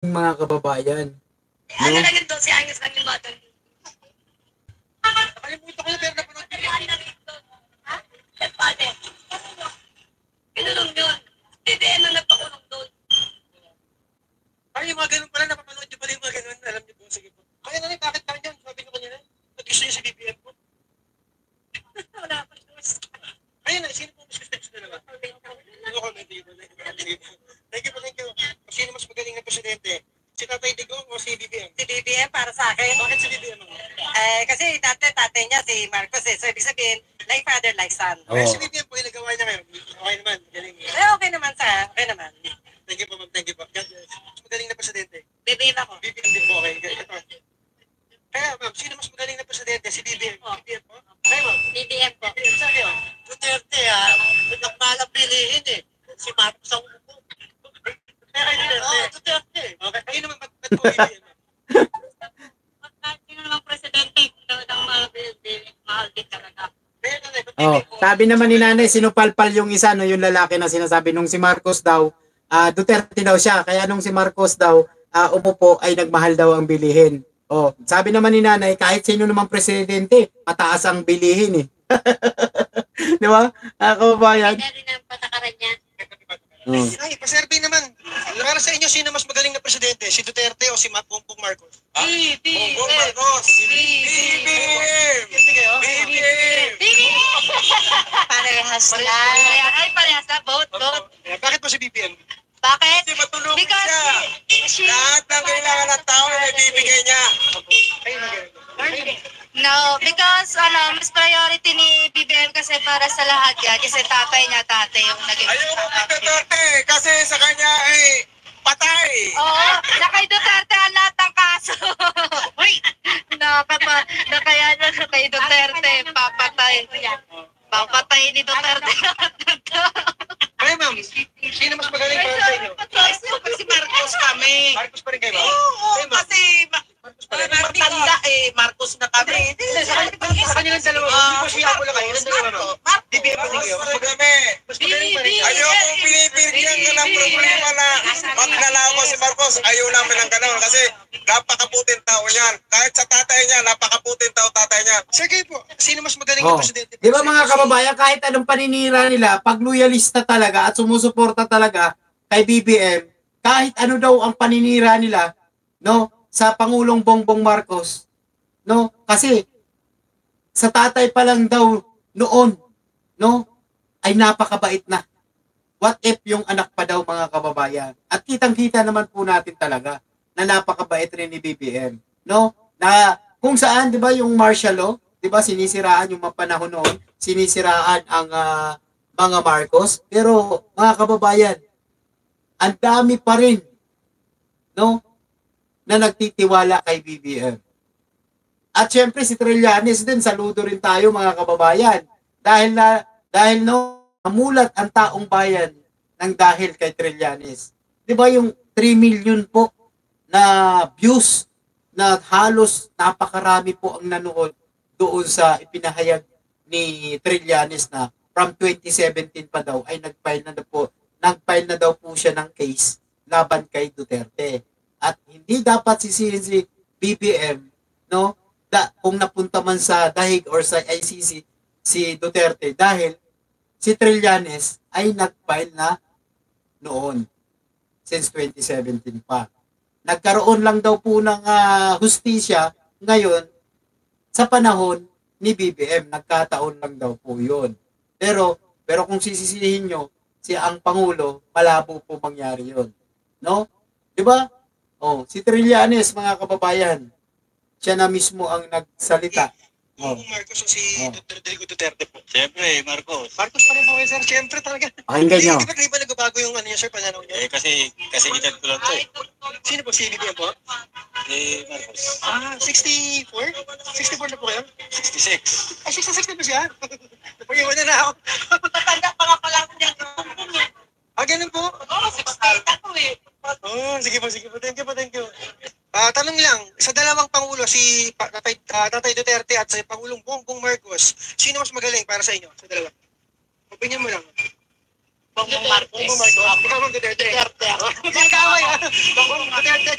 mga kababayan. Ano lang yung 12 anyos lang yung bata. Nakalimutan ko na pero napanood ko yun. Ha? Pate. Kinulong yun. Hindi, ano nagpakulong doon. Ay, yung mga ganun pala, napapanood nyo pala yung mga ganun. Alam niyo po, sige po. Kaya nanay, bakit kami yan? Sabi ko kanina, nag-gusto niyo si BBM po. Wala pa choice. Ayun na, sino po mas gusto nyo dalawa? Ano comment dito? Thank you po, thank you. Sino mas magaling na presidente? Si Tatay Digong o si BBM? Si BBM para sa akin. Bakit si BBM? Kasi tatay niya si Marcos eh. So, ibig sabihin, like father, like son. Ay, si BBM po yung nagawa niya ngayon. Okay naman, galing. Okay naman sa, okay naman. Thank you po, ma'am. Thank you po. God bless. Mas magaling na presidente. BBM ako. BBM din po, okay. Kaya, ma'am, sino mas magaling na presidente? Si BBM. BBM po? Kaya, ma'am. BBM po. BBM, saan kayo? Duterte nagmalang pilihin eh. Si Marcos ang upo. Kaya kayo Duterte. Duterte. Okay, kayo naman, ba't po BBM? Sino naman presidente ng mahal din talaga. Kaya nanay, ba't Oh, BBM? sabi naman ni nanay, sinupalpal yung isa, no, yung lalaki na sinasabi nung si Marcos daw, Duterte daw siya. Kaya nung si Marcos daw, umupo ay nagmahal daw ang bilihin. Oh, sabi naman ni nanay, kahit sino namang presidente, mataas ang bilihin eh. Di ba? Kababayan. Kaya rin ang patakaran niya. Oh. Ay, pa-survey naman. Para sa inyo, sino mas magaling na presidente? Si Duterte o si Bongbong Marcos? Bongbong Marcos. BBM! Hindi kayo? BBM! Parehas na. Ay, parehas na. Vote. Bakit po si BBM? Bakit? Kasi matulog Because siya. Lahat ng kailangan ng tao ay bibigay niya. Kayo magaling. No, because mas priority ni BBM kasi para sa lahat yan. Kasi tatay yung naging Ayaw mo kay Duterte kasi sa kanya ay patay. Oo, na kay Duterte ang lahat ng kaso. Uy! Na kaya na kay Duterte, papatay. Papatay ni Duterte. Ay, ma'am, sino mas magaling para sa inyo? Si Marcos kami. Marcos pa rin kayo, ma'am? Oo, Kayo, ma'am? kasi Marcos pa rin. matanda Marcos na kami. Sa kanilang dalawa, hindi po siya ako lang kayo. Yung dalawa, ma'am. BBM pa rin kayo. Mas magaling. Mas magaling pa rin kayo. Ayoko pinipigyan ka ng problema na magnanakaw si Marcos. Ayaw namin ng ganun kasi napakaputin tao niyan. Kahit sa tatay niya, napakaputin tao tatay niya. Sir, kayo po, sino mas magaling na Oh. presidente? Di ba mga kababayan, kahit anong paninira nila, pag loyalista talaga at sumusuporta talaga kay BBM, kahit ano daw ang paninira nila, no, sa Pangulong Bongbong Marcos, no, kasi sa tatay pa lang daw noon, no, ay napakabait na. What if yung anak pa daw mga kababayan? At kitang-kita naman po natin talaga na napakabait rin ni BBM, no? Na kung saan, 'di ba, yung martial law, 'di ba, sinisiraan yung mga panahon noon, sinisiraan ang mga Marcos, pero mga kababayan, ang dami pa rin, no, na nagtitiwala kay BBM. At syempre si Trillanes din, saludo rin tayo mga kababayan. Dahil no, namulat ang taong bayan ng dahil kay Trillanes. 'Di ba yung 3 million po na views na halos napakarami po ang nanood doon sa ipinahayag ni Trillanes na from 2017 pa daw ay nagfile na daw po siya ng case laban kay Duterte. At hindi dapat sisihin si BBM, no? Kung napunta man sa dahig or sa ICC si Duterte dahil si Trillanes ay nag-file na noon since 2017 pa. Nagkaroon lang daw po ng hustisya ngayon sa panahon ni BBM. Nagkataon lang daw po yun. Pero kung sisisihin nyo, si ang Pangulo, malabo po mangyari yun. No? Diba? Oh, si Trillanes, mga kababayan, siya na mismo ang nagsalita. Oh. Bongbong Marcos o si Rodrigo Duterte po? Siyempre, Marcos. Marcos pa rin po, sir. Siyempre talaga. Pakinggan nyo. Di ba nagbabago yung ano niya, sir, pananaw niya? Kasi edad ko lang to eh. Sino po, si BBM po? Marcos. 64? 64 na po kayo? 66. Ay, 66 na po siya? Napag-iwan na ako. Matanda pa nga pala ako niya. Ganun po? Oo, 68 ako eh. Sige po. Thank you. Tanong lang, sa dalawang Pangulo, si Tatay Duterte at si Pangulong Bongbong Marcos, sino mas magaling para sa inyo? Sa dalawa? Opinion mo lang. Bongbong Marcos. Bongbong Marcos. Ikaw, Ma'am Duterte. Duterte ako. Magkaway, Bongbong Duterte.